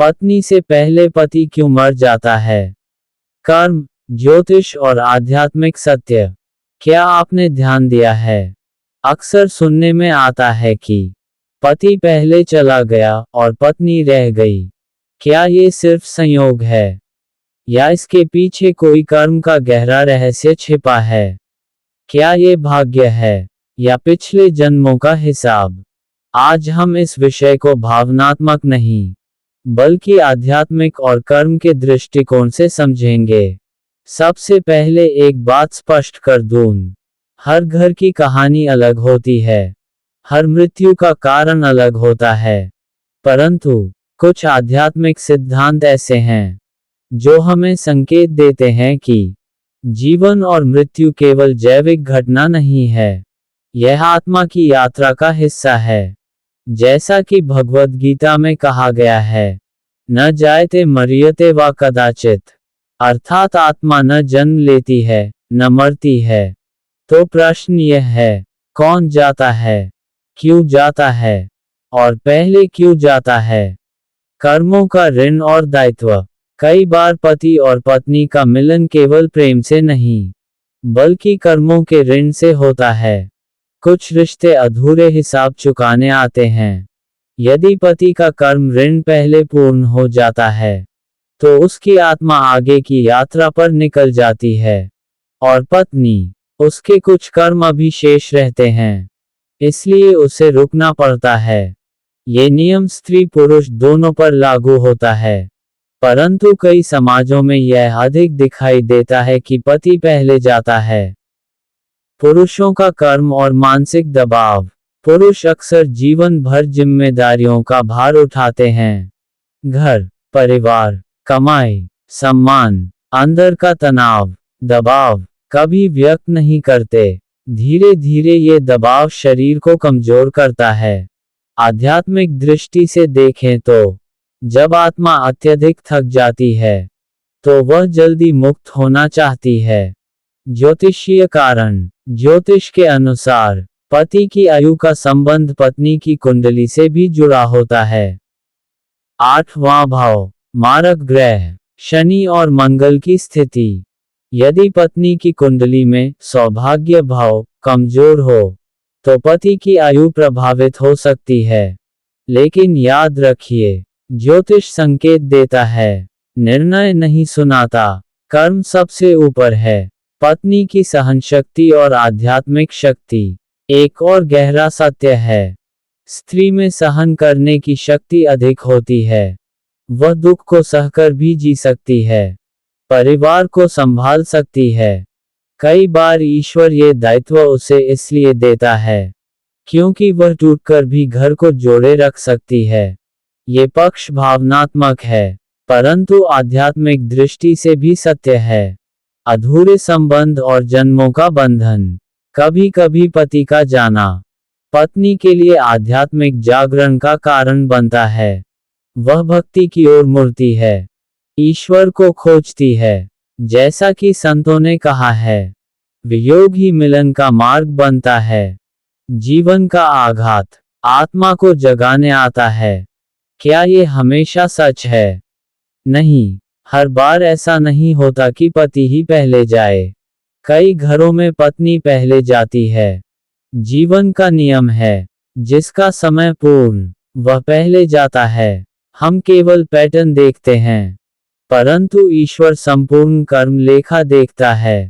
पत्नी से पहले पति क्यों मर जाता है? कर्म, ज्योतिष और आध्यात्मिक सत्य। क्या आपने ध्यान दिया है? अक्सर सुनने में आता है कि पति पहले चला गया और पत्नी रह गई। क्या ये सिर्फ संयोग है, या इसके पीछे कोई कर्म का गहरा रहस्य छिपा है? क्या ये भाग्य है, या पिछले जन्मों का हिसाब? आज हम इस विषय को भावनात्मक नहीं, बल्कि आध्यात्मिक और कर्म के दृष्टिकोण से समझेंगे। सबसे पहले एक बात स्पष्ट कर दूं, हर घर की कहानी अलग होती है, हर मृत्यु का कारण अलग होता है, परंतु कुछ आध्यात्मिक सिद्धांत ऐसे हैं जो हमें संकेत देते हैं कि जीवन और मृत्यु केवल जैविक घटना नहीं है, यह आत्मा की यात्रा का हिस्सा है। जैसा कि भगवद गीता में कहा गया है, न जायते मरियते वा कदाचित, अर्थात आत्मा न जन्म लेती है न मरती है। तो प्रश्न यह है, कौन जाता है, क्यों जाता है, और पहले क्यों जाता है? कर्मों का ऋण और दायित्व। कई बार पति और पत्नी का मिलन केवल प्रेम से नहीं, बल्कि कर्मों के ऋण से होता है। कुछ रिश्ते अधूरे हिसाब चुकाने आते हैं। यदि पति का कर्म ऋण पहले पूर्ण हो जाता है, तो उसकी आत्मा आगे की यात्रा पर निकल जाती है, और पत्नी, उसके कुछ कर्म अभी शेष रहते हैं, इसलिए उसे रुकना पड़ता है। ये नियम स्त्री पुरुष दोनों पर लागू होता है, परंतु कई समाजों में यह अधिक दिखाई देता है कि पति पहले जाता है। पुरुषों का कर्म और मानसिक दबाव। पुरुष अक्सर जीवन भर जिम्मेदारियों का भार उठाते हैं। घर, परिवार, कमाई, सम्मान, अंदर का तनाव, दबाव कभी व्यक्त नहीं करते। धीरे धीरे ये दबाव शरीर को कमजोर करता है। आध्यात्मिक दृष्टि से देखें तो जब आत्मा अत्यधिक थक जाती है, तो वह जल्दी मुक्त होना चाहती है। ज्योतिषीय कारण। ज्योतिष के अनुसार पति की आयु का संबंध पत्नी की कुंडली से भी जुड़ा होता है। 8वां भाव, मारक ग्रह, शनि और मंगल की स्थिति। यदि पत्नी की कुंडली में सौभाग्य भाव कमजोर हो, तो पति की आयु प्रभावित हो सकती है। लेकिन याद रखिए, ज्योतिष संकेत देता है, निर्णय नहीं सुनाता। कर्म सबसे ऊपर है, पत्नी की सहनशक्ति और आध्यात्मिक शक्ति। एक और गहरा सत्य है, स्त्री में सहन करने की शक्ति अधिक होती है। वह दुख को सहकर भी जी सकती है, परिवार को संभाल सकती है। कई बार ईश्वर ये दायित्व उसे इसलिए देता है क्योंकि वह टूटकर भी घर को जोड़े रख सकती है। ये पक्ष भावनात्मक है, परंतु आध्यात्मिक दृष्टि से भी सत्य है। अधूरे संबंध और जन्मों का बंधन। कभी कभी पति का जाना पत्नी के लिए आध्यात्मिक जागरण का कारण बनता है। वह भक्ति की ओर मुड़ती है, ईश्वर को खोजती है। जैसा कि संतों ने कहा है, वियोग ही मिलन का मार्ग बनता है। जीवन का आघात आत्मा को जगाने आता है। क्या ये हमेशा सच है? नहीं, हर बार ऐसा नहीं होता कि पति ही पहले जाए। कई घरों में पत्नी पहले जाती है। जीवन का नियम है, जिसका समय पूर्ण, वह पहले जाता है। हम केवल पैटर्न देखते हैं, परंतु ईश्वर संपूर्ण कर्म लेखा देखता है।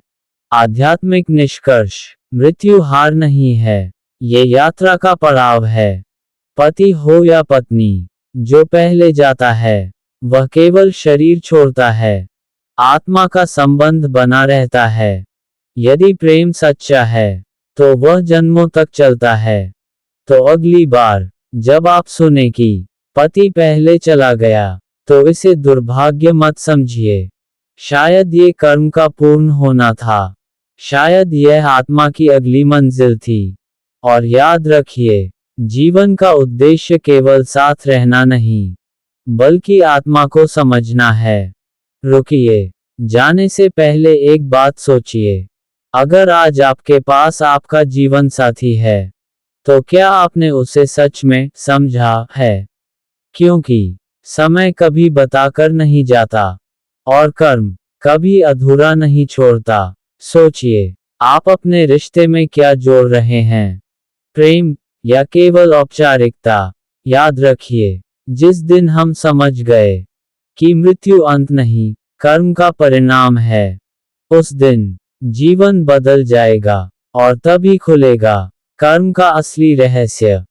आध्यात्मिक निष्कर्ष। मृत्यु हार नहीं है, ये यात्रा का पड़ाव है। पति हो या पत्नी, जो पहले जाता है, वह केवल शरीर छोड़ता है, आत्मा का संबंध बना रहता है। यदि प्रेम सच्चा है, तो वह जन्मों तक चलता है। तो अगली बार जब आप सुने कि पति पहले चला गया, तो इसे दुर्भाग्य मत समझिए। शायद ये कर्म का पूर्ण होना था, शायद यह आत्मा की अगली मंजिल थी। और याद रखिए, जीवन का उद्देश्य केवल साथ रहना नहीं, बल्कि आत्मा को समझना है। रुकिए, जाने से पहले एक बात सोचिए। अगर आज आपके पास आपका जीवन साथी है, तो क्या आपने उसे सच में समझा है? क्योंकि समय कभी बताकर नहीं जाता, और कर्म कभी अधूरा नहीं छोड़ता। सोचिए, आप अपने रिश्ते में क्या जोड़ रहे हैं? प्रेम या केवल औपचारिकता? याद रखिए, जिस दिन हम समझ गए कि मृत्यु अंत नहीं, कर्म का परिणाम है, उस दिन जीवन बदल जाएगा, और तभी खुलेगा कर्म का असली रहस्य।